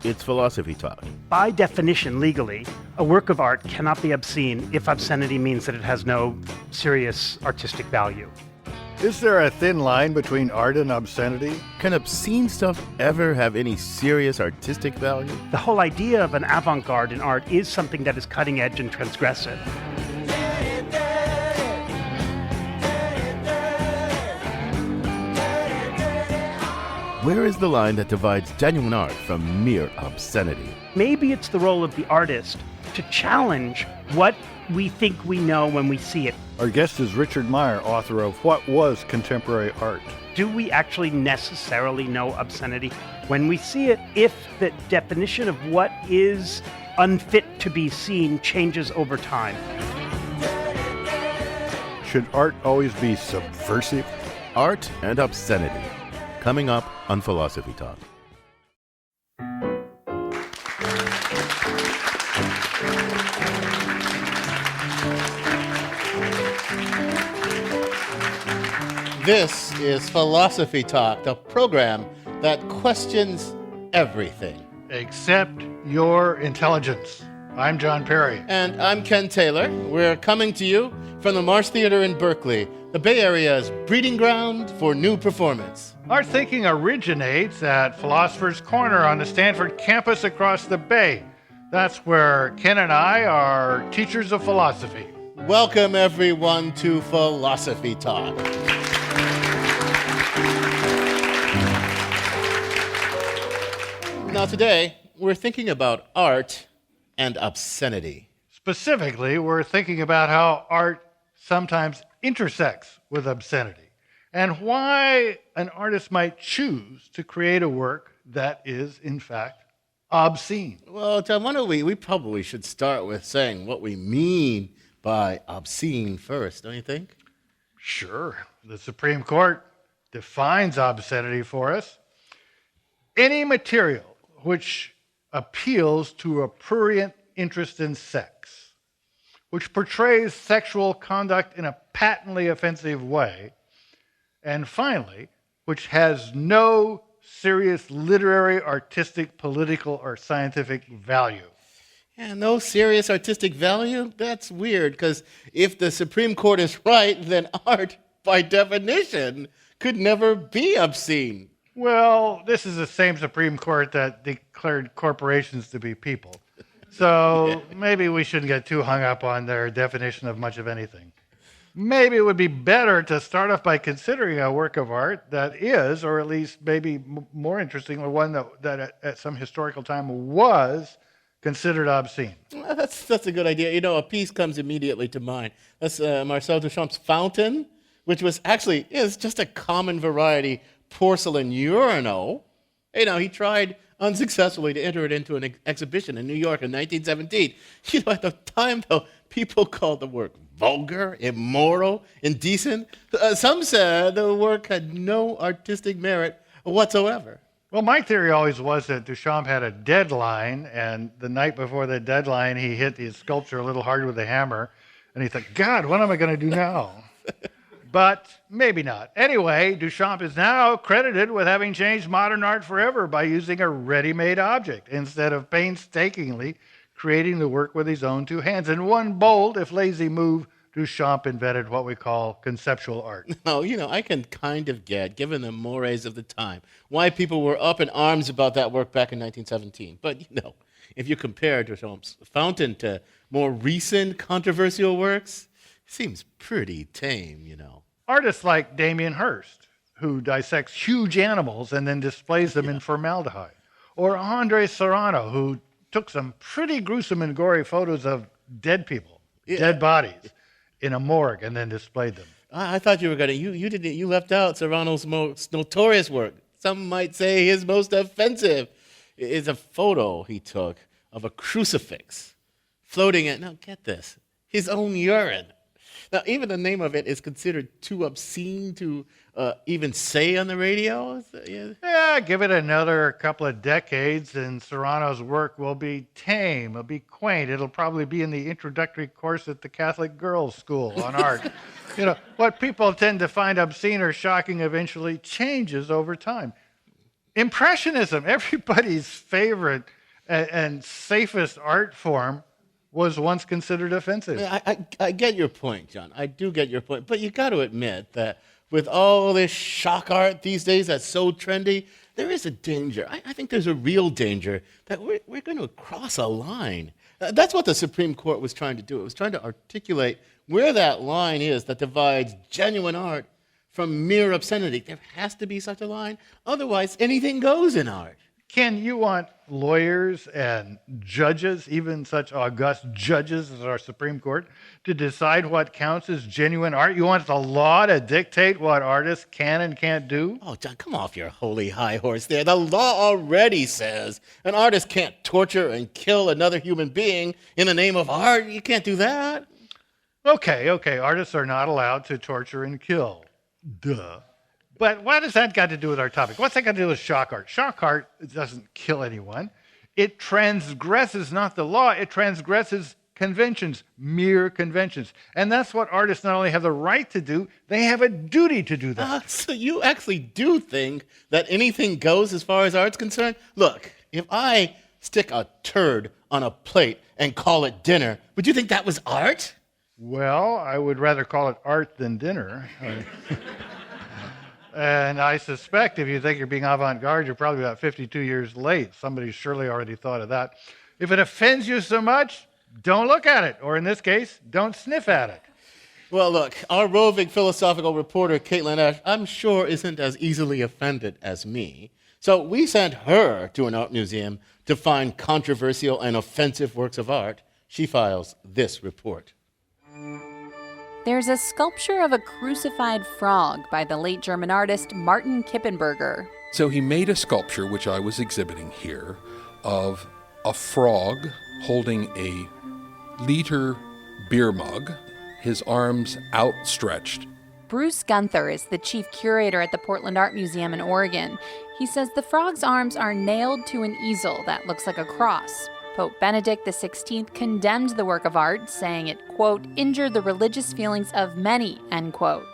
It's Philosophy Talk. By definition, legally, a work of art cannot be obscene if obscenity means that it has no serious artistic value. Is there a thin line between art and obscenity? Can obscene stuff ever have any serious artistic value? The whole idea of an avant-garde in art is something that is cutting edge and transgressive. Where is the line that divides genuine art from mere obscenity? Maybe it's the role of the artist to challenge what we think we know when we see it. Our guest is Richard Meyer, author of What Was Contemporary Art? Do we actually necessarily know obscenity when we see it if the definition of what is unfit to be seen changes over time? Should art always be subversive? Art and obscenity. Coming up on Philosophy Talk. This is Philosophy Talk, the program that questions everything. Except your intelligence. I'm John Perry. And I'm Ken Taylor. We're coming to you from the Marsh Theatre in Berkeley, the Bay Area's breeding ground for new performance. Our thinking originates at Philosopher's Corner on the Stanford campus across the bay. That's where Ken and I are teachers of philosophy. Welcome, everyone, to Philosophy Talk. Now, today, we're thinking about art and obscenity. Specifically, we're thinking about how art sometimes intersects with obscenity and why an artist might choose to create a work that is, in fact, obscene. Well, John, why don't we probably should start with saying what we mean by obscene first, don't you think? Sure. The Supreme Court defines obscenity for us. Any material which appeals to a prurient interest in sex, which portrays sexual conduct in a patently offensive way, and finally, which has no serious literary, artistic, political, or scientific value. Yeah, no serious artistic value? That's weird, because if the Supreme Court is right, then art, by definition, could never be obscene. Well, this is the same Supreme Court that declared corporations to be people. So maybe we shouldn't get too hung up on their definition of much of anything. Maybe it would be better to start off by considering a work of art that is, or at least maybe more interestingly, one that at some historical time was considered obscene. Well, that's a good idea. You know, a piece comes immediately to mind. That's Marcel Duchamp's Fountain, which is just a common variety porcelain urinal. You know, he tried unsuccessfully to enter it into an exhibition in New York in 1917. You know, at the time, though, people called the work vulgar, immoral, indecent. Some said the work had no artistic merit whatsoever. Well, my theory always was that Duchamp had a deadline, and the night before the deadline, he hit his sculpture a little hard with a hammer, and he thought, God, what am I going to do now? But maybe not. Anyway, Duchamp is now credited with having changed modern art forever by using a ready-made object instead of painstakingly creating the work with his own two hands. In one bold, if lazy move, Duchamp invented what we call conceptual art. No, you know, I can kind of get, given the mores of the time, why people were up in arms about that work back in 1917. But, you know, if you compare Duchamp's Fountain to more recent controversial works, it seems pretty tame, you know. Artists like Damien Hirst, who dissects huge animals and then displays them in formaldehyde. Or Andres Serrano, who took some pretty gruesome and gory photos of dead people, dead bodies, in a morgue and then displayed them. I thought you were going to, you left out Serrano's most notorious work. Some might say his most offensive is a photo he took of a crucifix floating in, now get this, his own urine. Now, even the name of it is considered too obscene to even say on the radio. Yeah, give it another couple of decades and Serrano's work will be tame, it'll be quaint. It'll probably be in the introductory course at the Catholic Girls' School on art. You know, what people tend to find obscene or shocking eventually changes over time. Impressionism, everybody's favorite and safest art form, was once considered offensive. I get your point, John. I do get your point. But you got to admit that with all this shock art these days that's so trendy, there is a danger. I think there's a real danger that we're going to cross a line. That's what the Supreme Court was trying to do. It was trying to articulate where that line is that divides genuine art from mere obscenity. There has to be such a line. Otherwise, anything goes in art. Ken, you want lawyers and judges, even such august judges as our Supreme Court, to decide what counts as genuine art? You want the law to dictate what artists can and can't do? Oh, John, come off your holy high horse there. The law already says an artist can't torture and kill another human being in the name of art. You can't do that. Okay, artists are not allowed to torture and kill. Duh. But what has that got to do with our topic? What's that got to do with shock art? Shock art doesn't kill anyone. It transgresses not the law, it transgresses conventions, mere conventions. And that's what artists not only have the right to do, they have a duty to do that. So you actually do think that anything goes as far as art's concerned? Look, if I stick a turd on a plate and call it dinner, would you think that was art? Well, I would rather call it art than dinner. And I suspect if you think you're being avant-garde, you're probably about 52 years late. Somebody's surely already thought of that. If it offends you so much, don't look at it. Or in this case, don't sniff at it. Well, look, our roving philosophical reporter, Caitlin Ash, I'm sure isn't as easily offended as me. So we sent her to an art museum to find controversial and offensive works of art. She files this report. There's a sculpture of a crucified frog by the late German artist Martin Kippenberger. So he made a sculpture, which I was exhibiting here, of a frog holding a liter beer mug, his arms outstretched. Bruce Gunther is the chief curator at the Portland Art Museum in Oregon. He says the frog's arms are nailed to an easel that looks like a cross. Pope Benedict XVI condemned the work of art, saying it, quote, injured the religious feelings of many, end quote.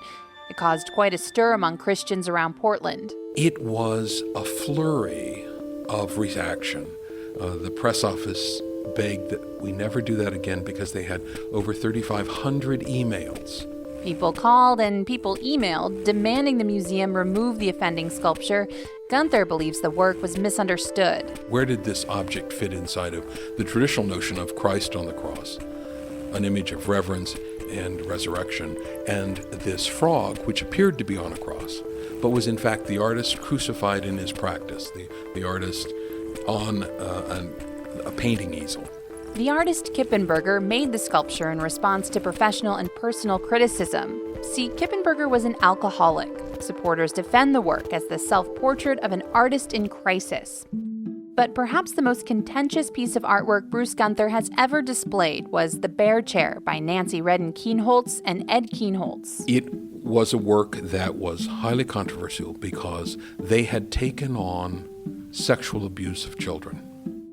It caused quite a stir among Christians around Portland. It was a flurry of reaction. The press office begged that we never do that again because they had over 3,500 emails. People called and people emailed, demanding the museum remove the offending sculpture. Gunther believes the work was misunderstood. Where did this object fit inside of the traditional notion of Christ on the cross, an image of reverence and resurrection, and this frog, which appeared to be on a cross, but was in fact the artist crucified in his practice, the artist on a painting easel. The artist Kippenberger made the sculpture in response to professional and personal criticism. See, Kippenberger was an alcoholic. Supporters defend the work as the self-portrait of an artist in crisis. But perhaps the most contentious piece of artwork Bruce Gunther has ever displayed was The Bear Chair by Nancy Redden Kienholz and Ed Kienholz. It was a work that was highly controversial because they had taken on sexual abuse of children.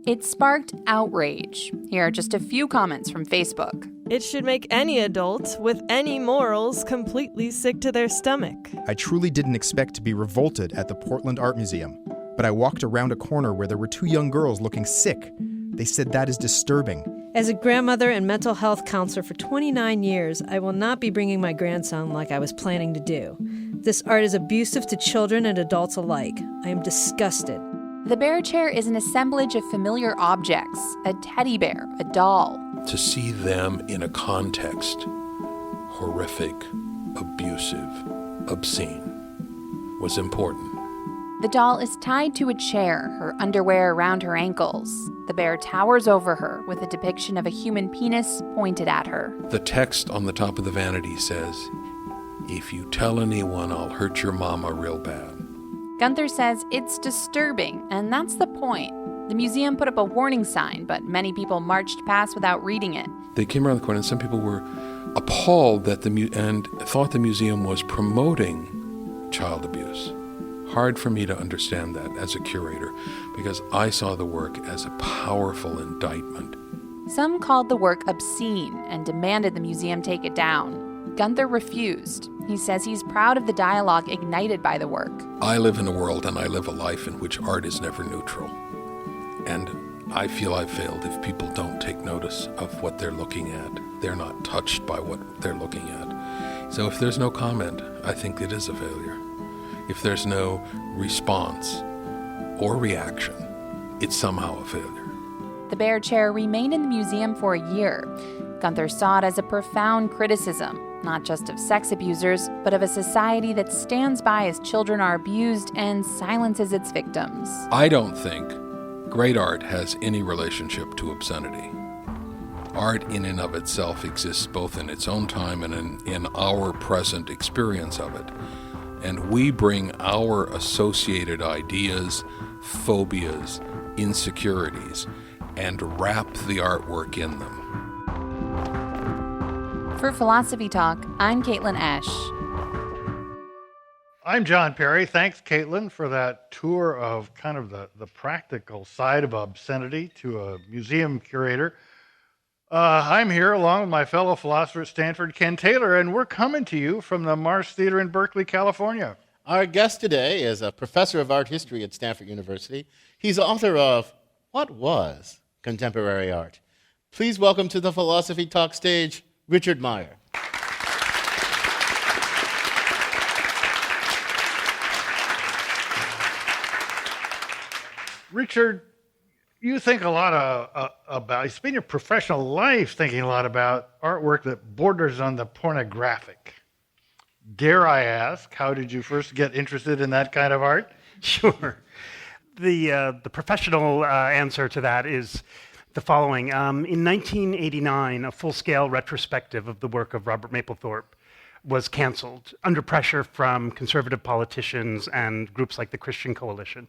It sparked outrage. Here are just a few comments from Facebook. It should make any adult with any morals completely sick to their stomach. I truly didn't expect to be revolted at the Portland Art Museum, but I walked around a corner where there were two young girls looking sick. They said that is disturbing. As a grandmother and mental health counselor for 29 years, I will not be bringing my grandson like I was planning to do. This art is abusive to children and adults alike. I am disgusted. The Bear Chair is an assemblage of familiar objects, a teddy bear, a doll. To see them in a context, horrific, abusive, obscene, was important. The doll is tied to a chair, her underwear around her ankles. The bear towers over her with a depiction of a human penis pointed at her. The text on the top of the vanity says, "If you tell anyone, I'll hurt your mama real bad." Gunther says it's disturbing, and that's the point. The museum put up a warning sign, but many people marched past without reading it. They came around the corner, and some people were appalled that and thought the museum was promoting child abuse. Hard for me to understand that as a curator, because I saw the work as a powerful indictment. Some called the work obscene and demanded the museum take it down. Gunther refused. He says he's proud of the dialogue ignited by the work. I live in a world and I live a life in which art is never neutral. And I feel I've failed if people don't take notice of what they're looking at. They're not touched by what they're looking at. So if there's no comment, I think it is a failure. If there's no response or reaction, it's somehow a failure. The Bear Chair remained in the museum for a year. Gunther saw it as a profound criticism, not just of sex abusers, but of a society that stands by as children are abused and silences its victims. I don't think great art has any relationship to obscenity. Art in and of itself exists both in its own time and in our present experience of it. And we bring our associated ideas, phobias, insecurities, and wrap the artwork in them. For Philosophy Talk, I'm Caitlin Esch. I'm John Perry. Thanks, Caitlin, for that tour of kind of the practical side of obscenity to a museum curator. I'm here along with my fellow philosopher at Stanford, Ken Taylor, and we're coming to you from the Marsh Theatre in Berkeley, California. Our guest today is a professor of art history at Stanford University. He's author of What Was Contemporary Art? Please welcome to the Philosophy Talk stage, Richard Meyer. Richard, you think a lot about, you spend your professional life thinking a lot about artwork that borders on the pornographic. Dare I ask, how did you first get interested in that kind of art? Sure. The professional answer to that is the following. In 1989, a full-scale retrospective of the work of Robert Mapplethorpe was canceled under pressure from conservative politicians and groups like the Christian Coalition,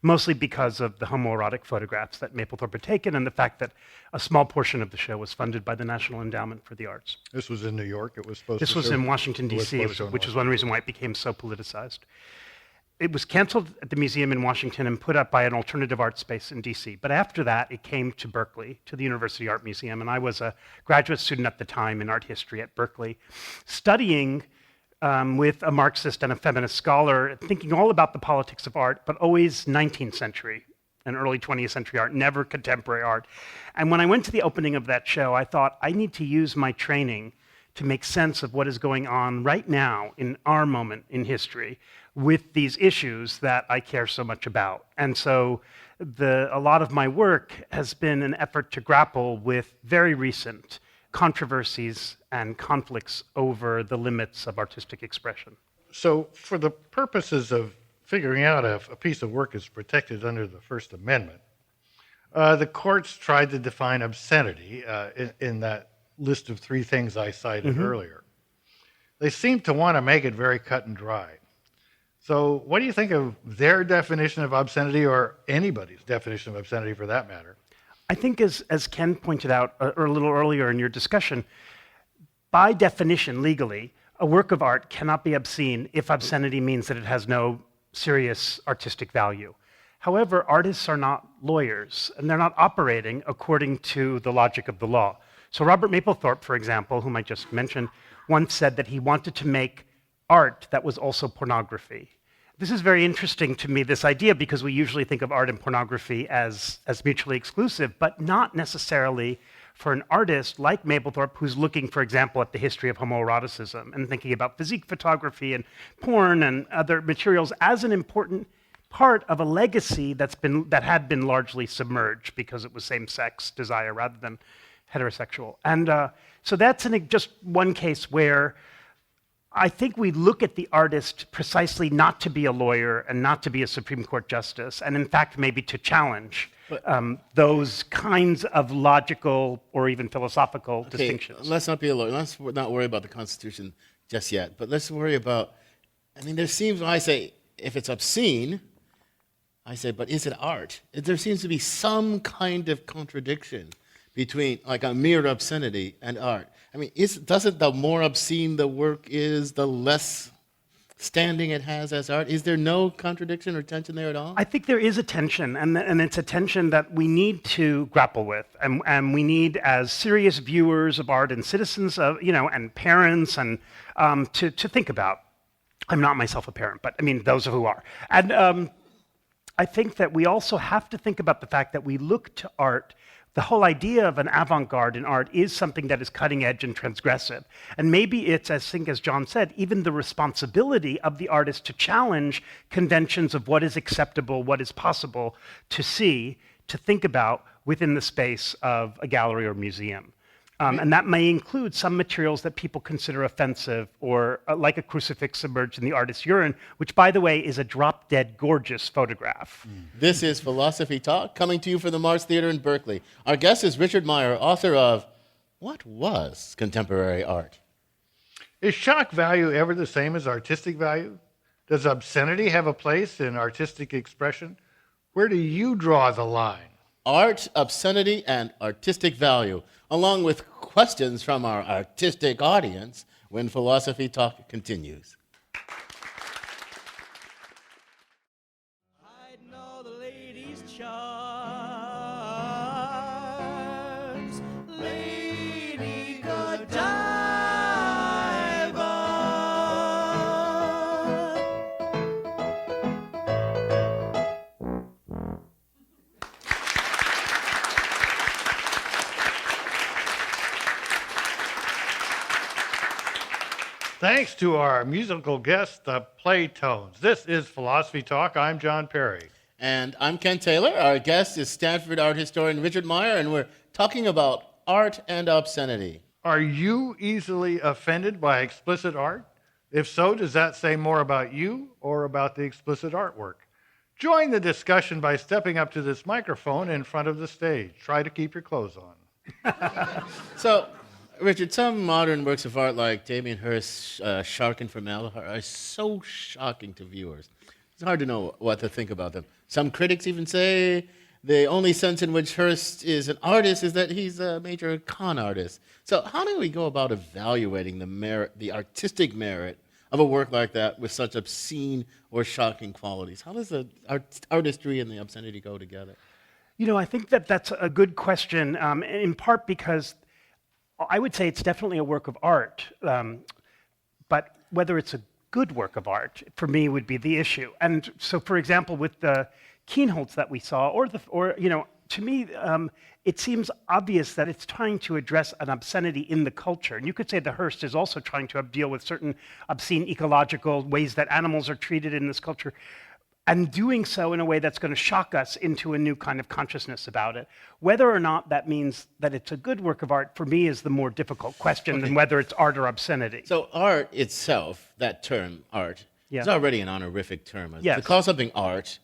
mostly because of the homoerotic photographs that Mapplethorpe had taken and the fact that a small portion of the show was funded by the National Endowment for the Arts. This was in New York. It was supposed. This was in Washington, D.C., which is one reason why it became so politicized. It was canceled at the museum in Washington and put up by an alternative art space in D.C. But after that, it came to Berkeley, to the University Art Museum, and I was a graduate student at the time in art history at Berkeley, studying with a Marxist and a feminist scholar, thinking all about the politics of art, but always 19th century and early 20th century art, never contemporary art. And when I went to the opening of that show, I thought, I need to use my training to make sense of what is going on right now in our moment in history with these issues that I care so much about. And so a lot of my work has been an effort to grapple with very recent controversies and conflicts over the limits of artistic expression. So for the purposes of figuring out if a piece of work is protected under the First Amendment, the courts tried to define obscenity in that list of three things I cited earlier. They seem to want to make it very cut and dry. So what do you think of their definition of obscenity, or anybody's definition of obscenity for that matter? I think as Ken pointed out a little earlier in your discussion, by definition, legally, a work of art cannot be obscene if obscenity means that it has no serious artistic value. However, artists are not lawyers, and they're not operating according to the logic of the law. So Robert Mapplethorpe, for example, whom I just mentioned, once said that he wanted to make art that was also pornography. This is very interesting to me, this idea, because we usually think of art and pornography as mutually exclusive, but not necessarily for an artist like Mapplethorpe, who's looking, for example, at the history of homoeroticism and thinking about physique photography and porn and other materials as an important part of a legacy that had been largely submerged because it was same-sex desire rather than heterosexual. And so that's just one case where I think we look at the artist precisely not to be a lawyer and not to be a Supreme Court justice, and in fact maybe to challenge those kinds of logical or even philosophical distinctions. Let's not be a lawyer. Let's not worry about the Constitution just yet. But let's worry about, there seems, when I say, if it's obscene, I say, but is it art? There seems to be some kind of contradiction between like a mere obscenity and art. Doesn't the more obscene the work is, the less standing it has as art? Is there no contradiction or tension there at all? I think there is a tension, and it's a tension that we need to grapple with, and we need, as serious viewers of art and citizens of, and parents, and to think about. I'm not myself a parent, but I mean those who are. And I think that we also have to think about the fact that we look to art. The whole idea of an avant-garde in art is something that is cutting edge and transgressive. And maybe it's, as John said, even the responsibility of the artist to challenge conventions of what is acceptable, what is possible to see, to think about within the space of a gallery or museum. And that may include some materials that people consider offensive, or like a crucifix submerged in the artist's urine, which, by the way, is a drop-dead gorgeous photograph. This is Philosophy Talk, coming to you from the Marsh Theatre in Berkeley. Our guest is Richard Meyer, author of What Was Contemporary Art? Is shock value ever the same as artistic value? Does obscenity have a place in artistic expression? Where do you draw the line? Art, obscenity, and artistic value, along with questions from our artistic audience when Philosophy Talk continues. Hiding all the ladies' charms, Lady Godiva. Thanks to our musical guest, the Playtones. This is Philosophy Talk. I'm John Perry. And I'm Ken Taylor. Our guest is Stanford art historian Richard Meyer, and we're talking about art and obscenity. Are you easily offended by explicit art? If so, does that say more about you or about the explicit artwork? Join the discussion by stepping up to this microphone in front of the stage. Try to keep your clothes on. So, Richard, some modern works of art like Damien Hirst's Shark and Formaldehyde are so shocking to viewers. It's hard to know what to think about them. Some critics even say the only sense in which Hirst is an artist is that he's a major con artist. So how do we go about evaluating the artistic merit of a work like that with such obscene or shocking qualities? How does the artistry and the obscenity go together? I think that that's a good question, in part because I would say it's definitely a work of art, but whether it's a good work of art, for me, would be the issue. And so, for example, with the Kienholz that we saw, to me, it seems obvious that it's trying to address an obscenity in the culture. And you could say the Hearst is also trying to deal with certain obscene ecological ways that animals are treated in this culture, and doing so in a way that's going to shock us into a new kind of consciousness about it. Whether or not that means that it's a good work of art, for me, is the more difficult question than whether it's art or obscenity. So art itself, that term, art, is already an honorific term. Yes. To call something art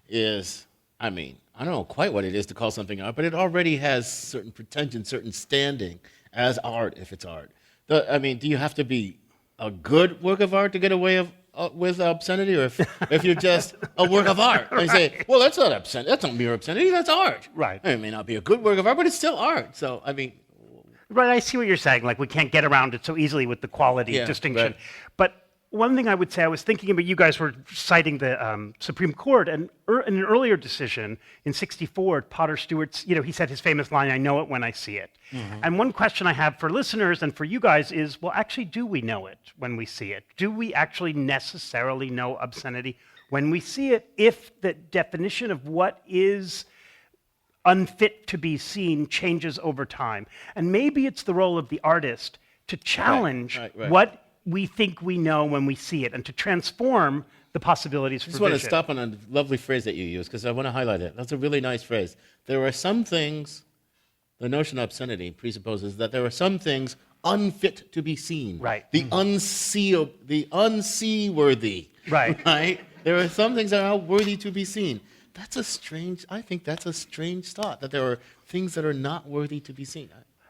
is, I don't know quite what it is to call something art, but it already has certain pretension, certain standing as art, if it's art. Do you have to be a good work of art to get away with obscenity, or if you're just a work of art, and you say, well, that's not obscenity, that's not mere obscenity, that's art. Right. It may not be a good work of art, but it's still art. So, Right, I see what you're saying. Like, we can't get around it so easily with the quality distinction. Right. But one thing I would say, I was thinking about, you guys were citing the Supreme Court, and in an earlier decision in '64, Potter Stewart's, he said his famous line, "I know it when I see it." Mm-hmm. And one question I have for listeners and for you guys is, well, actually, do we know it when we see it? Do we actually necessarily know obscenity when we see it, if the definition of what is unfit to be seen changes over time? And maybe it's the role of the artist to challenge what we think we know when we see it, and to transform the possibilities for vision. I just want to stop on a lovely phrase that you use, because I want to highlight it. That's a really nice phrase. There are some things, the notion of obscenity presupposes that there are some things unfit to be seen. Right. The unseeworthy. Right. Right? There are some things that are not worthy to be seen. I think that's a strange thought, that there are things that are not worthy to be seen.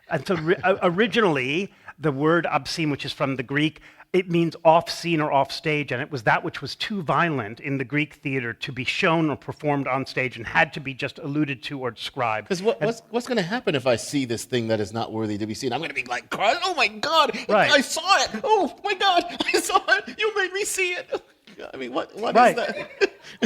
And so originally, the word obscene, which is from the Greek, it means off scene or off stage, and it was that which was too violent in the Greek theater to be shown or performed on stage and had to be just alluded to or described. Because what's going to happen if I see this thing that is not worthy to be seen? I'm going to be like, oh my God, Right. I saw it. Oh my God, I saw it. You made me see it. I mean, what Right. is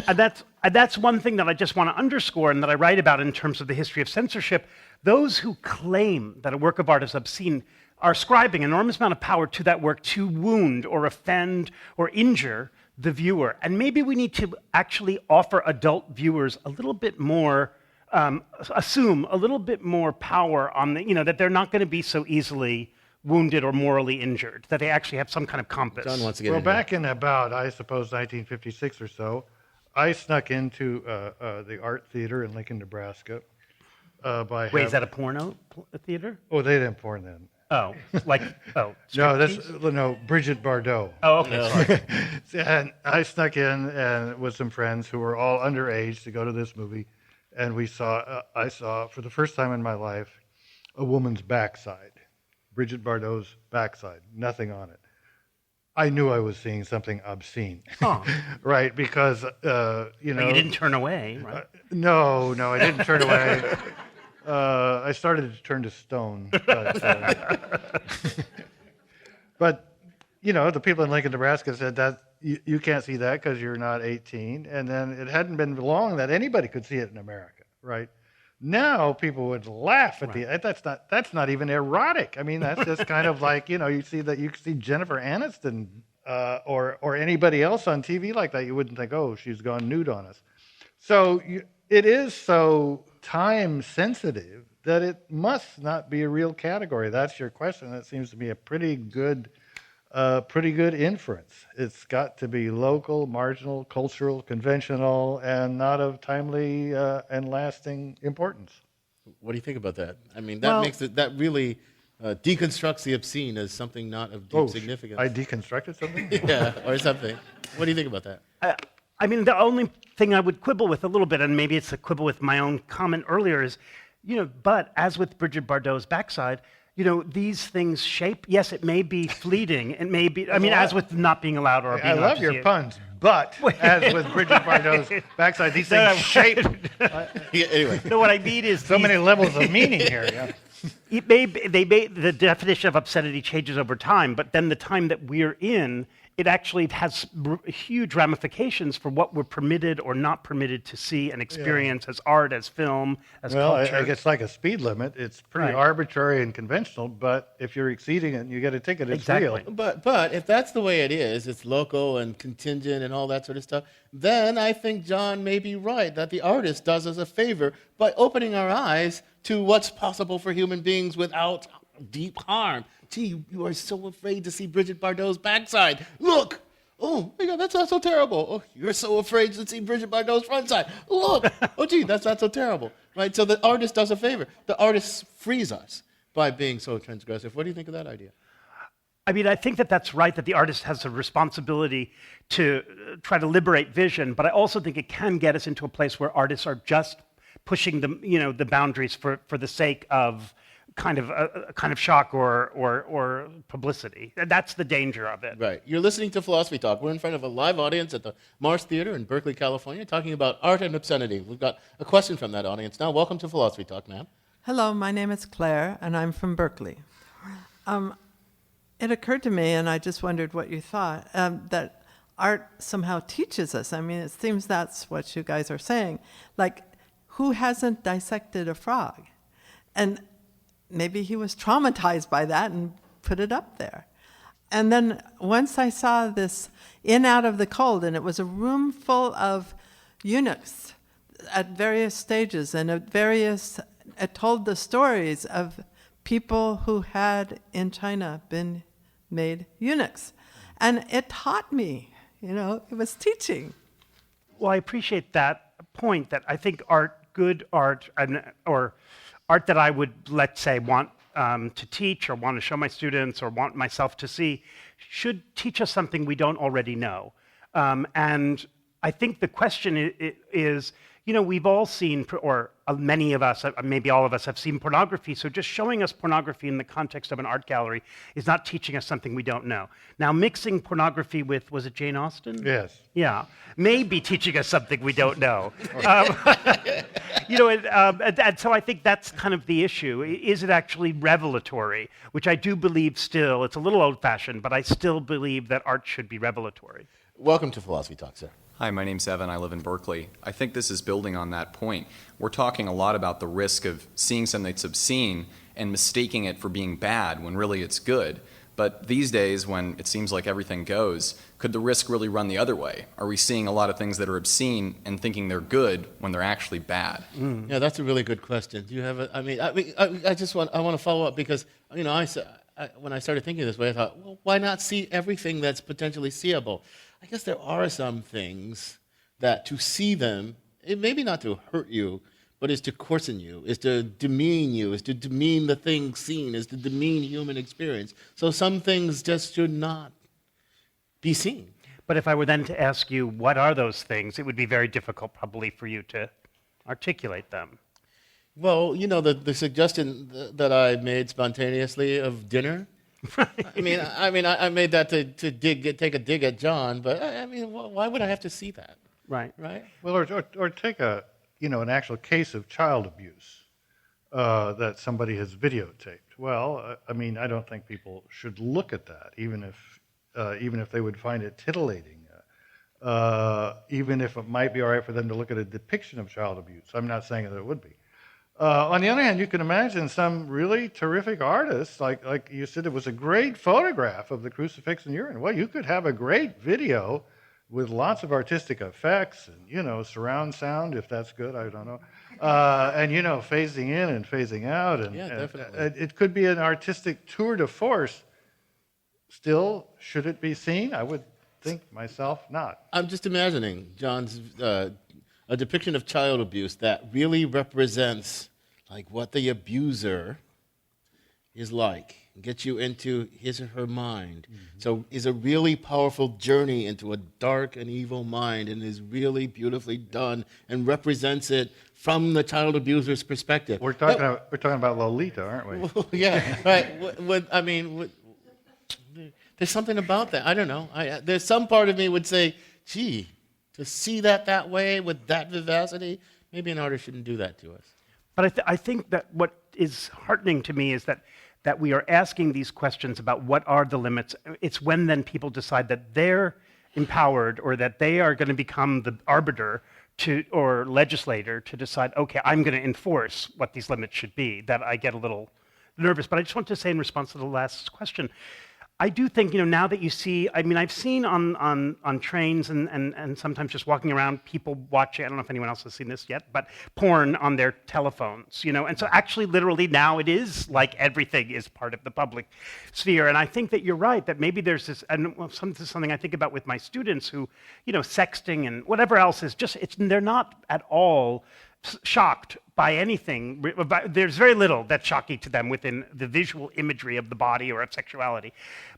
that? And that's one thing that I just want to underscore and that I write about in terms of the history of censorship. Those who claim that a work of art is obscene are ascribing an enormous amount of power to that work to wound or offend or injure the viewer. And maybe we need to actually offer adult viewers a little bit more, assume a little bit more power on that they're not going to be so easily wounded or morally injured, that they actually have some kind of compass. John wants to get Well, in here. back in about, I suppose, 1956 or so, I snuck into the art theater in Lincoln, Nebraska. Wait, is that a porno theater? Oh, they didn't porn then. Oh, No, striptease? Brigitte Bardot. Oh, okay, sorry. And I snuck in and with some friends who were all underage to go to this movie, and I saw for the first time in my life a woman's backside, Brigitte Bardot's backside, nothing on it. I knew I was seeing something obscene, right? Because But you didn't turn away, right? no, I didn't turn away. I started to turn to stone, but the people in Lincoln, Nebraska said that you can't see that because you're not 18. And then it hadn't been long that anybody could see it in America, right? Now people would laugh at that's not even erotic. I mean, that's just kind of like you see Jennifer Aniston or anybody else on TV like that, you wouldn't think, oh, she's gone nude on us. So it is so time sensitive that it must not be a real category. That's your question. That seems to be a pretty good inference. It's got to be local, marginal, cultural, conventional, and not of timely and lasting importance. What do you think about that? I mean, that really deconstructs the obscene as something not of deep significance. I deconstructed something? Yeah, or something. What do you think about that? I mean, the only thing I would quibble with a little bit, and maybe it's a quibble with my own comment earlier, is, but as with Brigitte Bardot's backside, these things shape. Yes, it may be fleeting. It may be. I mean, as with not being allowed or being allowed I love to your see it. puns, but as with Brigitte Bardot's backside, these things shape. Anyway, No, what I mean is So many levels of meaning here. Yeah. the definition of obscenity changes over time, but then the time that we're in, it actually has huge ramifications for what we're permitted or not permitted to see and experience as art, as film, as culture. I guess like a speed limit. It's pretty Right. arbitrary and conventional, but if you're exceeding it and you get a ticket, it's Exactly. real. but if that's the way it is, it's local and contingent and all that sort of stuff, then I think John may be right that the artist does us a favor by opening our eyes to what's possible for human beings without deep harm. Gee, you are so afraid to see Brigitte Bardot's backside. Look! Oh my God, that's not so terrible. Oh, you're so afraid to see Brigitte Bardot's front side. Look! Oh gee, that's not so terrible. Right? So the artist does a favor. The artist frees us by being so transgressive. What do you think of that idea? I mean, I think that that's right, that the artist has a responsibility to try to liberate vision, but I also think it can get us into a place where artists are just pushing the boundaries for the sake of kind of shock or publicity. That's the danger of it. Right. You're listening to Philosophy Talk. We're in front of a live audience at the Marsh Theatre in Berkeley, California, talking about art and obscenity. We've got a question from that audience now. Welcome to Philosophy Talk, ma'am. Hello, my name is Claire, and I'm from Berkeley. It occurred to me, and I just wondered what you thought, that art somehow teaches us. I mean, it seems that's what you guys are saying. Like, who hasn't dissected a frog? And maybe he was traumatized by that and put it up there. And then once I saw this In Out of the Cold, and it was a room full of eunuchs at various stages, and it told the stories of people who had in China been made eunuchs. And it taught me, it was teaching. Well, I appreciate that point, that I think good art, or art that I would, let's say, want to teach or want to show my students or want myself to see, should teach us something we don't already know. And I think the question is, we've all seen, or many of us, maybe all of us, have seen pornography. So just showing us pornography in the context of an art gallery is not teaching us something we don't know. Now, mixing pornography with, was it Jane Austen? Yes. Yeah, may be teaching us something we don't know. And so I think that's kind of the issue. Is it actually revelatory? Which I do believe still. It's a little old-fashioned, but I still believe that art should be revelatory. Welcome to Philosophy Talk, sir. Hi, my name's Evan. I live in Berkeley. I think this is building on that point. We're talking a lot about the risk of seeing something that's obscene and mistaking it for being bad when really it's good. But these days, when it seems like everything goes, could the risk really run the other way? Are we seeing a lot of things that are obscene and thinking they're good when they're actually bad? Yeah, that's a really good question. Do you have I want to follow up because, when I started thinking this way, I thought, well, why not see everything that's potentially seeable? I guess there are some things that to see them, it may be not to hurt you, but is to coarsen you, is to demean you, is to demean the thing seen, is to demean human experience. So some things just should not be seen. But if I were then to ask you, what are those things, it would be very difficult probably for you to articulate them. Well, the suggestion that I made spontaneously of dinner, I made that to take a dig at John, but why would I have to see that? Right. Well, or take an actual case of child abuse that somebody has videotaped. Well, I don't think people should look at that, even if they would find it titillating, even if it might be all right for them to look at a depiction of child abuse. I'm not saying that it would be. On the other hand, you can imagine some really terrific artists, like you said, it was a great photograph of the crucifix and urine. Well, you could have a great video with lots of artistic effects and, surround sound, if that's good, I don't know. And, phasing in and phasing out. And, yeah, definitely. It could be an artistic tour de force. Still, should it be seen? I would think myself not. I'm just imagining John's a depiction of child abuse that really represents like what the abuser is like, gets you into his or her mind. Mm-hmm. So is a really powerful journey into a dark and evil mind and is really beautifully done and represents it from the child abuser's perspective. We're talking about Lolita, aren't we? Well, yeah, right. There's something about that. I don't know. There's some part of me would say, gee, to see that way with that vivacity, maybe an artist shouldn't do that to us. But I think that what is heartening to me is that we are asking these questions about what are the limits. It's when then people decide that they're empowered or that they are going to become the arbiter or legislator to decide, okay, I'm going to enforce what these limits should be, that I get a little nervous. But I just want to say in response to the last question, I do think, now that you see, I've seen on trains and sometimes just walking around, people watching, I don't know if anyone else has seen this yet, but porn on their telephones, and so actually literally now it is like everything is part of the public sphere. And I think that you're right, that maybe there's this, and this is something I think about with my students who, sexting and whatever else is just, they're not at all shocked by anything. There's very little that's shocking to them within the visual imagery of the body or of sexuality.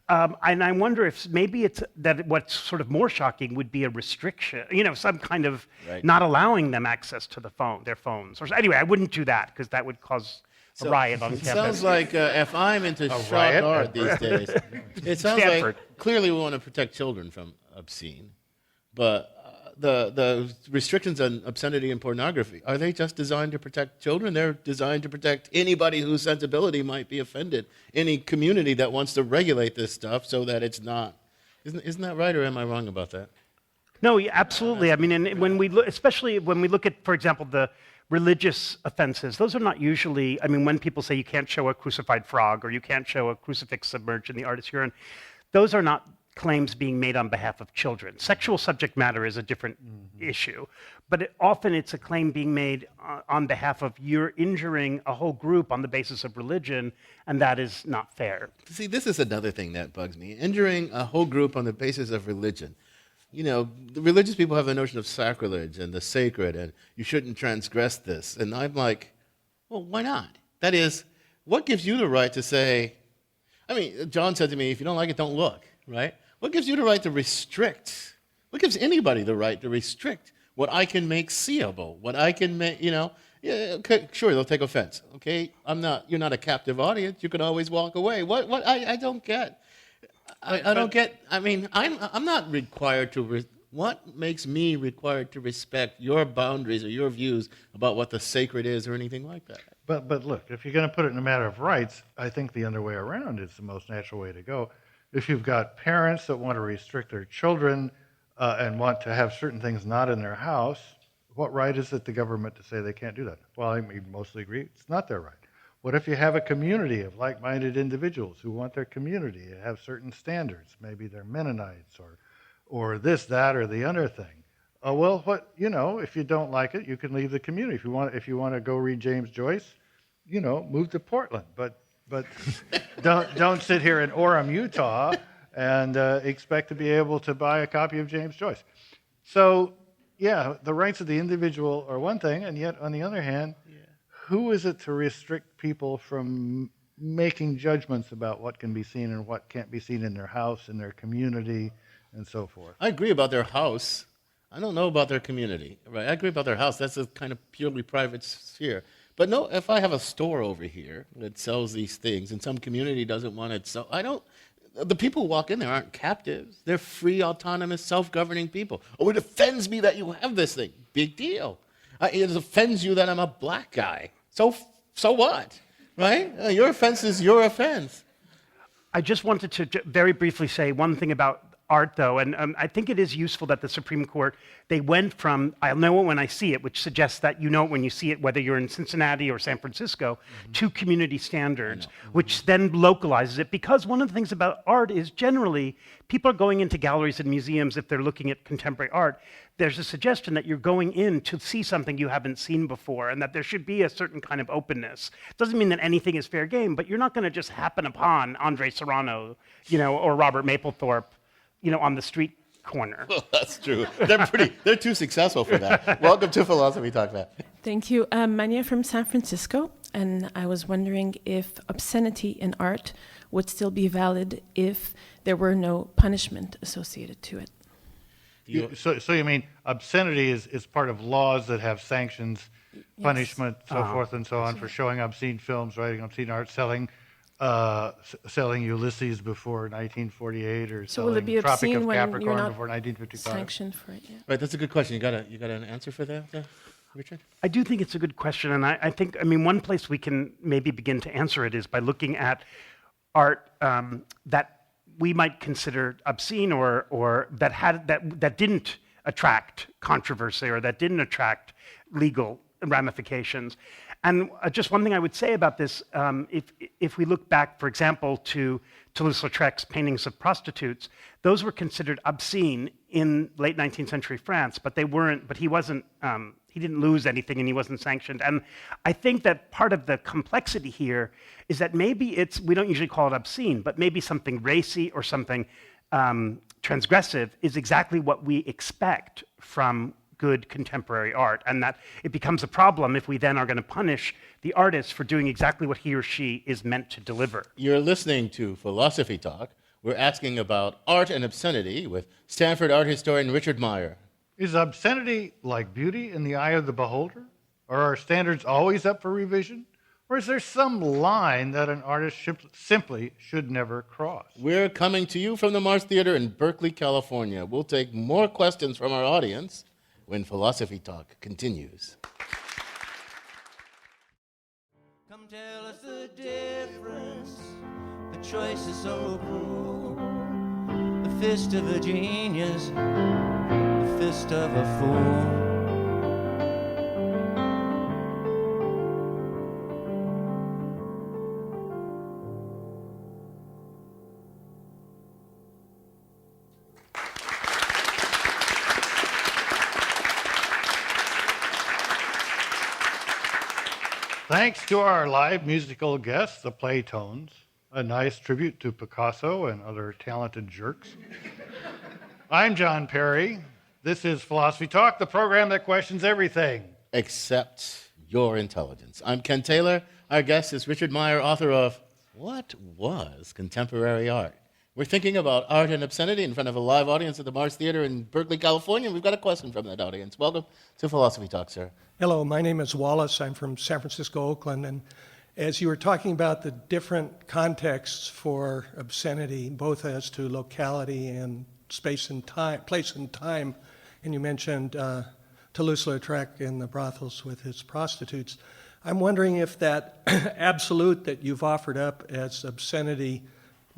And I wonder if maybe it's that what's sort of more shocking would be a restriction, some kind of not allowing them access to their phones. Or anyway, I wouldn't do that because that would cause a riot on campus. It sounds like if I'm into shock art these days, it sounds Stanford. like clearly we want to protect children from obscene, but the restrictions on obscenity and pornography, are they just designed to protect children? They're designed to protect anybody whose sensibility might be offended, any community that wants to regulate this stuff so that it's not. Isn't that right, or am I wrong about that? No, absolutely. And when we look, especially when we look at, for example, the religious offenses, those are not usually, when people say you can't show a crucified frog or you can't show a crucifix submerged in the artist's urine, those are not claims being made on behalf of children. Sexual subject matter is a different issue, but often it's a claim being made on behalf of you're injuring a whole group on the basis of religion, and that is not fair. See, this is another thing that bugs me. Injuring a whole group on the basis of religion. The religious people have a notion of sacrilege and the sacred, and you shouldn't transgress this. And I'm like, well, why not? That is, what gives you the right to say, John said to me, if you don't like it, don't look, right? What gives you the right to restrict? What gives anybody the right to restrict what I can make seeable, what I can make, yeah, okay, sure, they'll take offense. Okay, you're not a captive audience. You can always walk away. I don't get. I don't get. I mean, I'm not required to. What makes me required to respect your boundaries or your views about what the sacred is or anything like that? But look, if you're going to put it in a matter of rights, I think the other way around is the most natural way to go. If you've got parents that want to restrict their children and want to have certain things not in their house, what right is it the government to say they can't do that? Well, I mostly agree. It's not their right. What if you have a community of like-minded individuals who want their community to have certain standards? Maybe they're Mennonites or this, that, or the other thing. Well, if you don't like it, you can leave the community. If you want to go read James Joyce, move to Portland. But don't sit here in Orem, Utah, and expect to be able to buy a copy of James Joyce. So, yeah, the rights of the individual are one thing, and yet on the other hand, who is it to restrict people from making judgments about what can be seen and what can't be seen in their house, in their community, and so forth? I agree about their house. I don't know about their community. Right? I agree about their house. That's a kind of purely private sphere. But no, if I have a store over here that sells these things and some community doesn't want it, so the people who walk in there aren't captives. They're free, autonomous, self-governing people. Oh, it offends me that you have this thing. Big deal. It offends you that I'm a black guy. So what? Right? Your offense is your offense. I just wanted to very briefly say one thing about art, though, and I think it is useful that the Supreme Court, they went from, I'll know it when I see it, which suggests that you know it when you see it, whether you're in Cincinnati or San Francisco, to community standards, which then localizes it, because one of the things about art is generally, people are going into galleries and museums if they're looking at contemporary art. There's a suggestion that you're going in to see something you haven't seen before, and that there should be a certain kind of openness. Doesn't mean that anything is fair game, but you're not going to just happen upon Andres Serrano, or Robert Mapplethorpe, on the street corner. Well, that's true. They're too successful for that. Welcome to Philosophy Talk, Matt. Thank you. Mania from San Francisco, and I was wondering if obscenity in art would still be valid if there were no punishment associated to it. So you mean obscenity is part of laws that have sanctions, punishment, so forth and so on, for showing obscene films, writing obscene art, selling Ulysses before 1948, or so will it be selling Tropic obscene of when Capricorn you're not before 1955. Sanctioned for it, yeah. Right, that's a good question. You got an answer for that, Richard? I do think it's a good question, and I think, one place we can maybe begin to answer it is by looking at art that we might consider obscene or that didn't attract controversy or that didn't attract legal ramifications. And just one thing I would say about this, if we look back, for example, to Toulouse-Lautrec's paintings of prostitutes, those were considered obscene in late 19th century France, but they weren't. But he wasn't. He didn't lose anything, and he wasn't sanctioned. And I think that part of the complexity here is that maybe we don't usually call it obscene, but maybe something racy or something transgressive is exactly what we expect from good contemporary art, and that it becomes a problem if we then are going to punish the artist for doing exactly what he or she is meant to deliver. You're listening to Philosophy Talk. We're asking about art and obscenity with Stanford art historian Richard Meyer. Is obscenity like beauty in the eye of the beholder? Are our standards always up for revision? Or is there some line that an artist simply should never cross? We're coming to you from the Marsh Theatre in Berkeley, California. We'll take more questions from our audience when Philosophy Talk continues. Come tell us the difference. The choice is so cruel. The fist of a genius, the fist of a fool. Thanks to our live musical guests, the Playtones, a nice tribute to Picasso and other talented jerks. I'm John Perry. This is Philosophy Talk, the program that questions everything except your intelligence. I'm Ken Taylor. Our guest is Richard Meyer, author of What Was Contemporary Art? We're thinking about art and obscenity in front of a live audience at the Marsh Theatre in Berkeley, California. We've got a question from that audience. Welcome to Philosophy Talk, sir. Hello, my name is Wallace. I'm from San Francisco, Oakland. And as you were talking about the different contexts for obscenity, both as to locality and space and time, place and time, and you mentioned Toulouse-Lautrec in the brothels with his prostitutes, I'm wondering if that absolute that you've offered up as obscenity,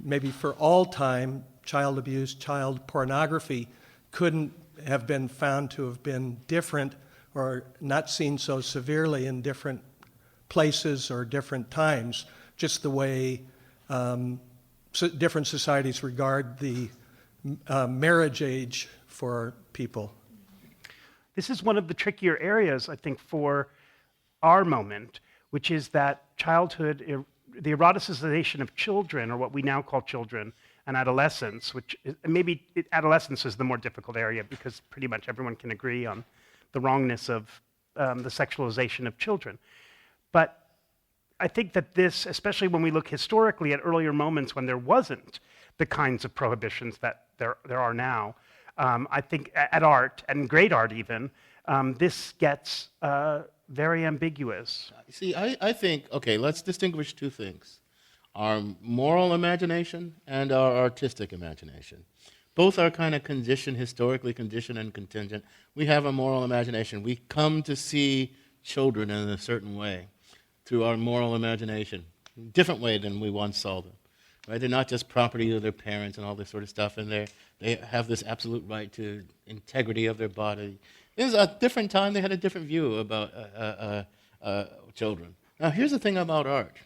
maybe for all time, child abuse, child pornography, couldn't have been found to have been different or not seen so severely in different places or different times, just the way different societies regard the marriage age for people. This is one of the trickier areas, I think, for our moment, which is that childhood, the eroticization of children, or what we now call children, and adolescence, which is, maybe adolescence is the more difficult area because pretty much everyone can agree on the wrongness of the sexualization of children. But I think that this, especially when we look historically at earlier moments when there wasn't the kinds of prohibitions that there are now, I think at art, and great art even, this gets very ambiguous. See, I think, okay, let's distinguish two things. Our moral imagination and our artistic imagination. Both are kind of conditioned, historically conditioned and contingent. We have a moral imagination. We come to see children in a certain way through our moral imagination, different way than we once saw them. Right? They're not just property of their parents and all this sort of stuff, and they have this absolute right to integrity of their body. This is a different time. They had a different view about children. Now, here's the thing about art,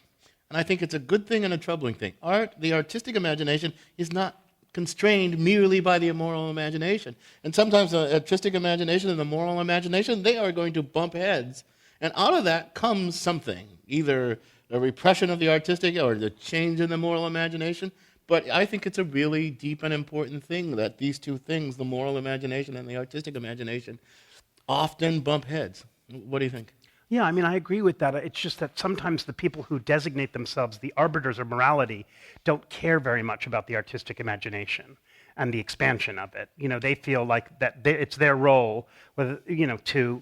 and I think it's a good thing and a troubling thing. Art, the artistic imagination, is not constrained merely by the moral imagination. And sometimes the artistic imagination and the moral imagination, they are going to bump heads. And out of that comes something, either the repression of the artistic or the change in the moral imagination. But I think it's a really deep and important thing that these two things, the moral imagination and the artistic imagination, often bump heads. What do you think? Yeah, I mean, I agree with that. It's just that sometimes the people who designate themselves the arbiters of morality don't care very much about the artistic imagination and the expansion of it. You know, they feel like that it's their role, to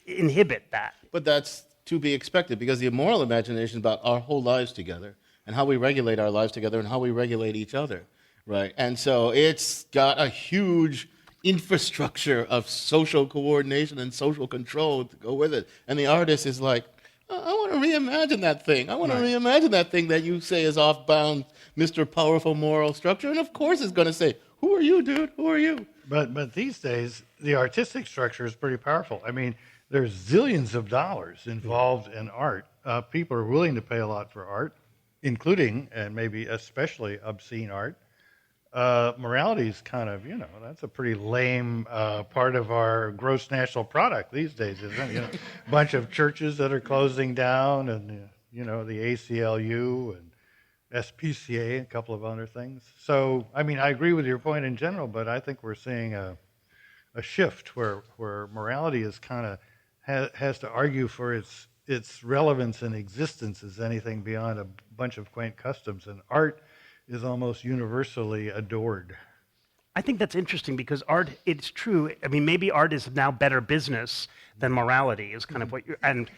inhibit that. But that's to be expected, because the moral imagination is about our whole lives together and how we regulate our lives together and how we regulate each other, right? And so it's got a huge infrastructure of social coordination and social control to go with it. And the artist is like, I want to reimagine that thing. I want to reimagine that thing that you say is off-bound, Mr. Powerful Moral Structure. And of course it's going to say, who are you, dude? Who are you? But these days, the artistic structure is pretty powerful. I mean, there's zillions of dollars involved in art. People are willing to pay a lot for art, including, and maybe especially, obscene art. Morality is kind of, that's a pretty lame part of our gross national product these days, isn't it? A bunch of churches that are closing down, and, the ACLU and SPCA, a couple of other things. So, I mean, I agree with your point in general, but I think we're seeing a shift where morality is kind of has to argue for its relevance and existence as anything beyond a bunch of quaint customs, and art is almost universally adored. I think that's interesting because art, it's true. I mean, maybe art is now better business than morality is kind of what you're, and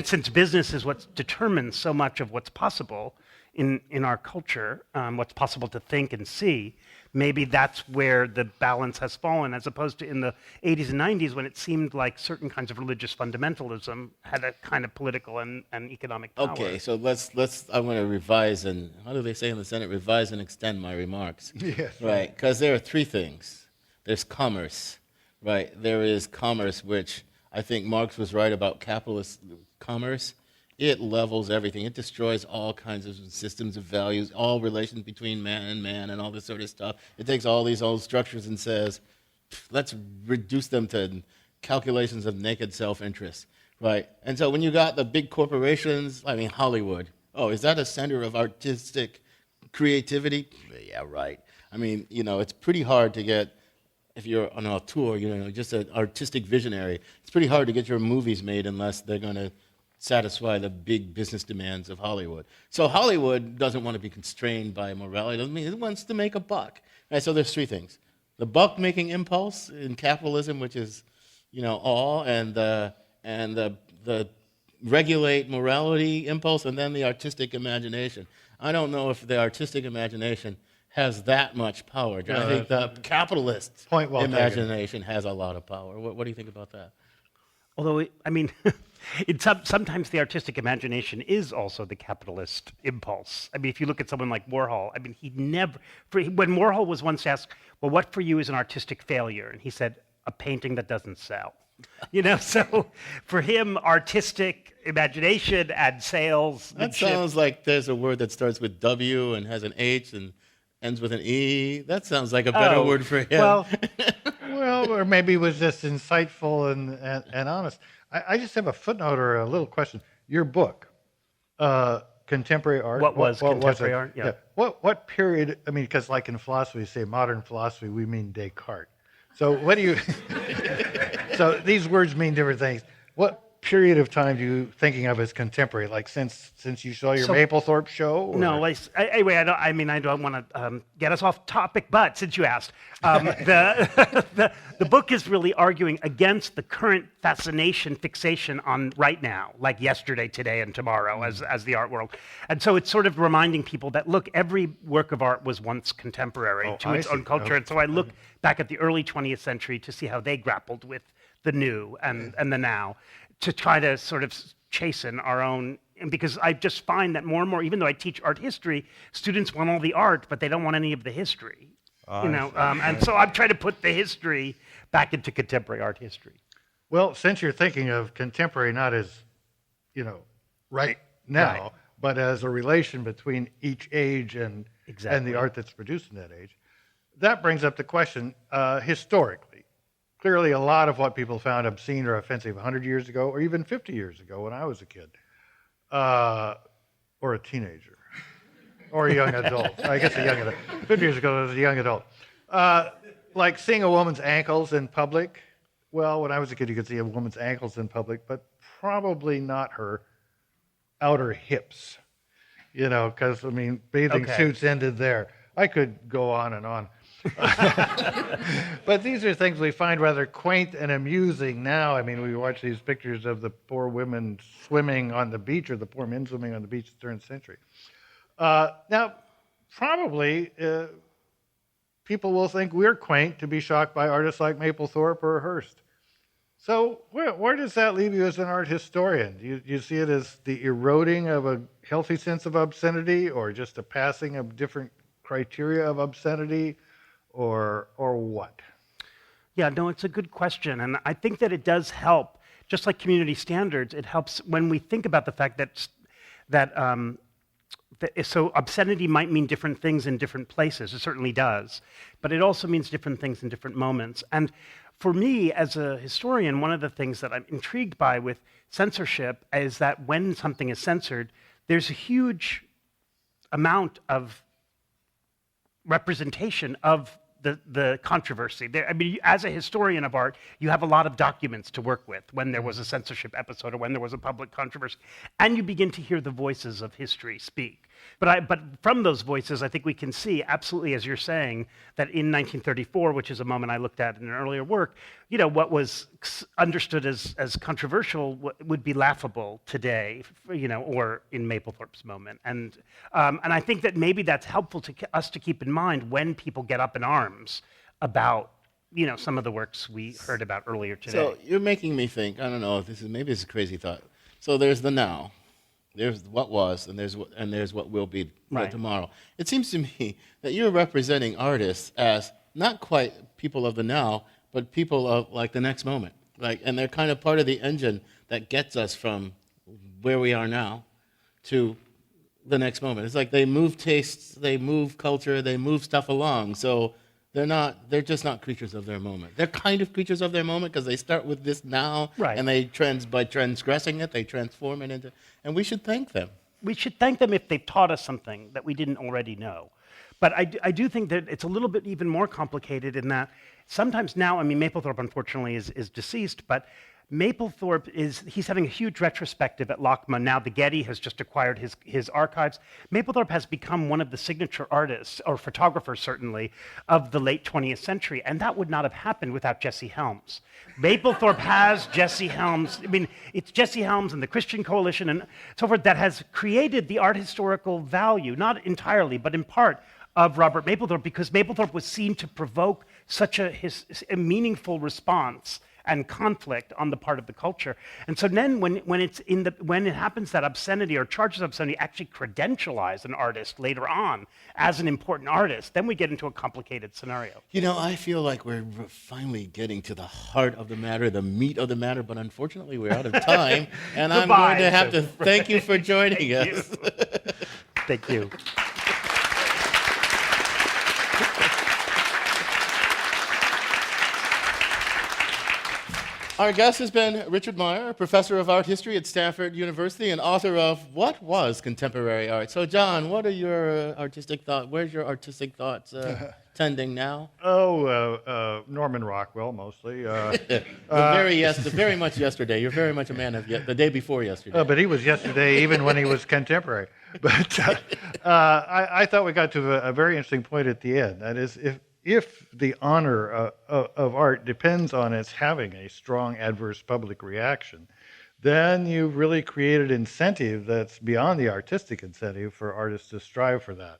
since business is what determines so much of what's possible in our culture, what's possible to think and see, maybe that's where the balance has fallen, as opposed to in the 80s and 90s when it seemed like certain kinds of religious fundamentalism had a kind of political and economic power. Okay, so let's I want to revise and, how do they say in the Senate, revise and extend my remarks. Yes. Right, because there are three things. There's commerce, right? There is commerce, which I think Marx was right about capitalist commerce. It levels everything. It destroys all kinds of systems of values, all relations between man, and all this sort of stuff. It takes all these old structures and says, let's reduce them to calculations of naked self-interest, right? And so when you got the big corporations, I mean, Hollywood, is that a center of artistic creativity? Yeah, right. I mean, it's pretty hard to get, if you're on a tour, just an artistic visionary, it's pretty hard to get your movies made unless they're going to satisfy the big business demands of Hollywood. So Hollywood doesn't want to be constrained by morality. It doesn't mean it wants to make a buck. Right, so there's three things: the buck-making impulse in capitalism, which is, awe, and the regulate morality impulse, and then the artistic imagination. I don't know if the artistic imagination has that much power. I think the capitalist imagination has a lot of power. What do you think about that? Although, sometimes the artistic imagination is also the capitalist impulse. I mean, if you look at someone like Warhol, when Warhol was once asked, well, what for you is an artistic failure? And he said, a painting that doesn't sell. So for him, artistic imagination and sales. That sounds like there's a word that starts with W and has an H and ends with an E. That sounds like a better word for him. Well, or maybe it was just insightful and honest. I just have a footnote or a little question. Your book, Contemporary Art. What was contemporary art? Yeah. What period, because like in philosophy, say modern philosophy, we mean Descartes. So what do you, so these words mean different things. What period of time do you thinking of as contemporary? Like since you saw your Mapplethorpe show? Or? No, anyway, I don't want to get us off topic, but since you asked, the book is really arguing against the current fixation on right now, like yesterday, today, and tomorrow as the art world. And so it's sort of reminding people that, look, every work of art was once contemporary to its own culture. And so I look back at the early 20th century to see how they grappled with the new and the now, to try to sort of chasten our own, and because I just find that more and more, even though I teach art history, students want all the art, but they don't want any of the history. And so I'm trying to put the history back into contemporary art history. Well, since you're thinking of contemporary not as, right now, but as a relation between each age and the art that's produced in that age, that brings up the question, historically. Clearly, a lot of what people found obscene or offensive 100 years ago, or even 50 years ago when I was a kid, or a teenager, or a young adult. I guess a young adult. 50 years ago, I was a young adult. Like seeing a woman's ankles in public. Well, when I was a kid, you could see a woman's ankles in public, but probably not her outer hips, because, bathing suits ended there. I could go on and on. But these are things we find rather quaint and amusing now. We watch these pictures of the poor women swimming on the beach, or the poor men swimming on the beach during the century. Now, probably people will think we're quaint to be shocked by artists like Mapplethorpe or Hirst. So where does that leave you as an art historian? Do you see it as the eroding of a healthy sense of obscenity, or just a passing of different criteria of obscenity? Or what? Yeah, no, it's a good question. And I think that it does help, just like community standards, it helps when we think about the fact so obscenity might mean different things in different places. It certainly does. But it also means different things in different moments. And for me, as a historian, one of the things that I'm intrigued by with censorship is that when something is censored, there's a huge amount of representation of the controversy. As a historian of art, you have a lot of documents to work with when there was a censorship episode or when there was a public controversy, and you begin to hear the voices of history speak. But from those voices, I think we can see, absolutely, as you're saying, that in 1934, which is a moment I looked at in an earlier work, what was understood as controversial would be laughable today, or in Mapplethorpe's moment. And I think that maybe that's helpful to us to keep in mind when people get up in arms about, some of the works we heard about earlier today. So you're making me think, I don't know if this is a crazy thought. So there's the now. There's what was, and there's what will be tomorrow. It seems to me that you're representing artists as not quite people of the now, but people of like the next moment. And they're kind of part of the engine that gets us from where we are now to the next moment. It's like they move tastes, they move culture, they move stuff along. So they're just not creatures of their moment. They're kind of creatures of their moment because they start with this now, and by transgressing it, they transform it into, and we should thank them. We should thank them if they've taught us something that we didn't already know. But I do think that it's a little bit even more complicated in that sometimes now, Mapplethorpe unfortunately is deceased, but Mapplethorpe he's having a huge retrospective at LACMA. Now the Getty has just acquired his archives. Mapplethorpe has become one of the signature artists, or photographers certainly, of the late 20th century, and that would not have happened without Jesse Helms. Mapplethorpe has Jesse Helms. I mean, it's Jesse Helms and the Christian Coalition and so forth that has created the art historical value, not entirely, but in part, of Robert Mapplethorpe, because Mapplethorpe was seen to provoke such a meaningful response and conflict on the part of the culture. And so then when it happens that obscenity or charges of obscenity actually credentialize an artist later on as an important artist, then we get into a complicated scenario. You know, I feel like we're finally getting to the heart of the matter, the meat of the matter, but unfortunately we're out of time, and I'm going to have to thank you for joining us. Thank you. Our guest has been Richard Meyer, professor of art history at Stanford University and author of What Was Contemporary Art? So, John, what are your artistic thoughts? Where's your artistic thoughts tending now? Norman Rockwell, mostly. Very much yesterday. You're very much a man of the day before yesterday. But he was yesterday even when he was contemporary. But I thought we got to a very interesting point at the end. That is, if the honor of art depends on its having a strong adverse public reaction, then you've really created incentive that's beyond the artistic incentive for artists to strive for that.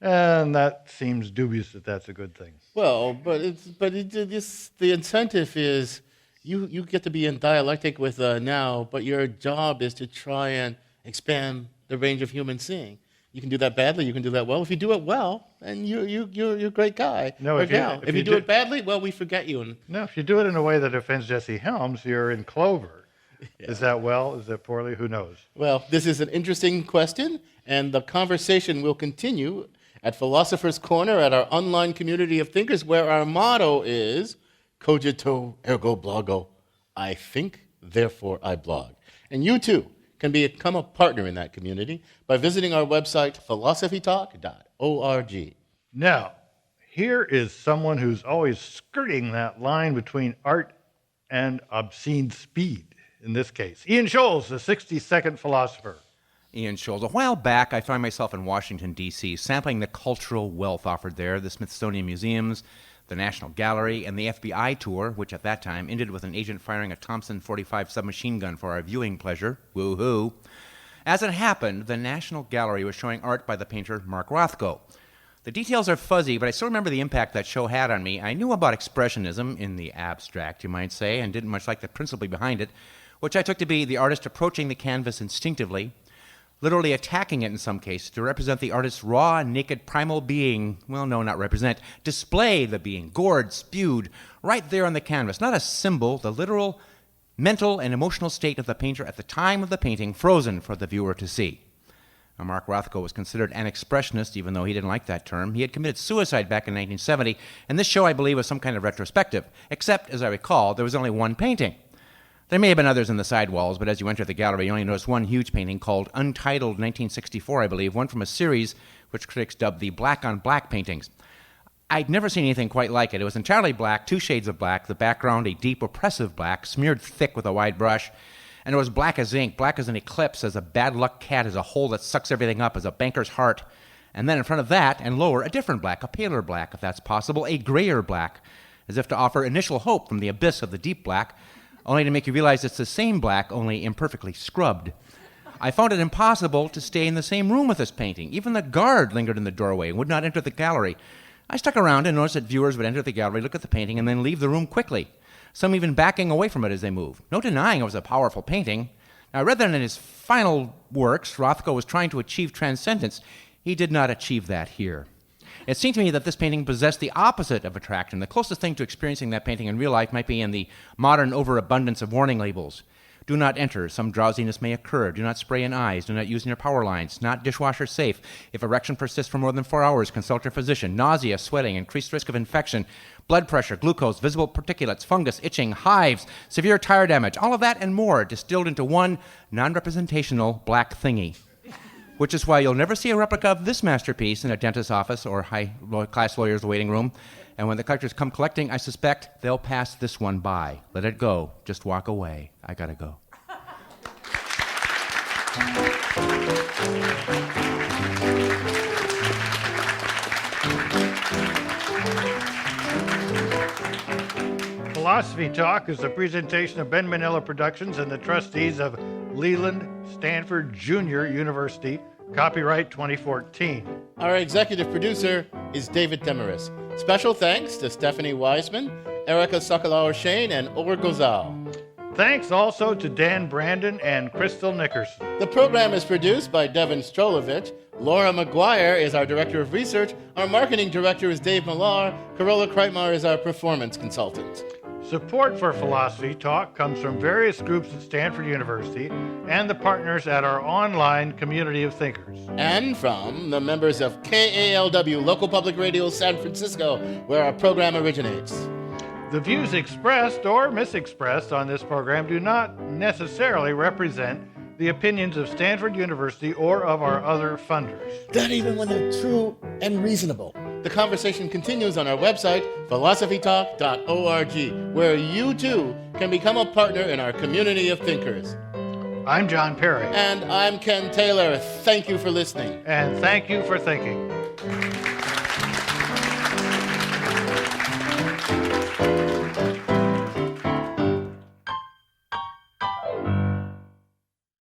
And that seems dubious that that's a good thing. Well, the incentive is you get to be in dialectic with now, but your job is to try and expand the range of human seeing. You can do that badly, you can do that well. If you do it well, then you're a great guy. No, if you do it badly, well, we forget you. No, if you do it in a way that offends Jesse Helms, you're in clover. Yeah. Is that well? Is that poorly? Who knows? Well, this is an interesting question, and the conversation will continue at Philosopher's Corner at our online community of thinkers, where our motto is cogito ergo blogo. I think, therefore I blog. And you too can become a partner in that community by visiting our website, philosophytalk.org. Now, here is someone who's always skirting that line between art and obscene speed, in this case. Ian Scholes, the 60-second philosopher. Ian Scholes. A while back, I found myself in Washington, D.C., sampling the cultural wealth offered there, the Smithsonian Museums, the National Gallery, and the FBI tour, which at that time ended with an agent firing a Thompson 45 submachine gun for our viewing pleasure. Woo-hoo. As it happened, the National Gallery was showing art by the painter Mark Rothko. The details are fuzzy, but I still remember the impact that show had on me. I knew about Expressionism, in the abstract, you might say, and didn't much like the principle behind it, which I took to be the artist approaching the canvas instinctively, literally attacking it in some cases to represent the artist's raw, naked, primal being. Well, no, not represent. Display the being, gored, spewed, right there on the canvas. Not a symbol, the literal mental and emotional state of the painter at the time of the painting, frozen for the viewer to see. Now, Mark Rothko was considered an expressionist, even though he didn't like that term. He had committed suicide back in 1970, and this show, I believe, was some kind of retrospective, except, as I recall, there was only one painting. There may have been others in the sidewalls, but as you enter the gallery, you only notice one huge painting called Untitled 1964, I believe, one from a series which critics dubbed the black-on-black paintings. I'd never seen anything quite like it. It was entirely black, 2 shades of black, the background a deep, oppressive black, smeared thick with a wide brush, and it was black as ink, black as an eclipse, as a bad luck cat, as a hole that sucks everything up, as a banker's heart. And then in front of that, and lower, a different black, a paler black, if that's possible, a grayer black, as if to offer initial hope from the abyss of the deep black, only to make you realize it's the same black, only imperfectly scrubbed. I found it impossible to stay in the same room with this painting. Even the guard lingered in the doorway and would not enter the gallery. I stuck around and noticed that viewers would enter the gallery, look at the painting, and then leave the room quickly, some even backing away from it as they moved. No denying it was a powerful painting. Now, I read that in his final works, Rothko was trying to achieve transcendence. He did not achieve that here. It seemed to me that this painting possessed the opposite of attraction. The closest thing to experiencing that painting in real life might be in the modern overabundance of warning labels. Do not enter. Some drowsiness may occur. Do not spray in eyes. Do not use near power lines. Not dishwasher safe. If erection persists for more than 4 hours, consult your physician. Nausea, sweating, increased risk of infection, blood pressure, glucose, visible particulates, fungus, itching, hives, severe tire damage, all of that and more distilled into one non-representational black thingy. Which is why you'll never see a replica of this masterpiece in a dentist's office or high-class lawyer's waiting room. And when the collectors come collecting, I suspect they'll pass this one by. Let it go. Just walk away. I gotta go. Philosophy Talk is a presentation of Ben Manila Productions and the trustees of Leland Stanford Junior University, copyright 2014. Our executive producer is David Demarest. Special thanks to Stephanie Wiseman, Erica Sokolauer-Shane, and Or Gozal. Thanks also to Dan Brandon and Crystal Nickerson. The program is produced by Devin Strolovich. Laura McGuire is our Director of Research. Our Marketing Director is Dave Millar. Carola Kreitmar is our Performance Consultant. Support for Philosophy Talk comes from various groups at Stanford University and the partners at our online community of thinkers. And from the members of KALW, Local Public Radio San Francisco, where our program originates. The views expressed or misexpressed on this program do not necessarily represent the opinions of Stanford University or of our other funders. Not even when they're true and reasonable. The conversation continues on our website, philosophytalk.org, where you too can become a partner in our community of thinkers. I'm John Perry. And I'm Ken Taylor. Thank you for listening. And thank you for thinking.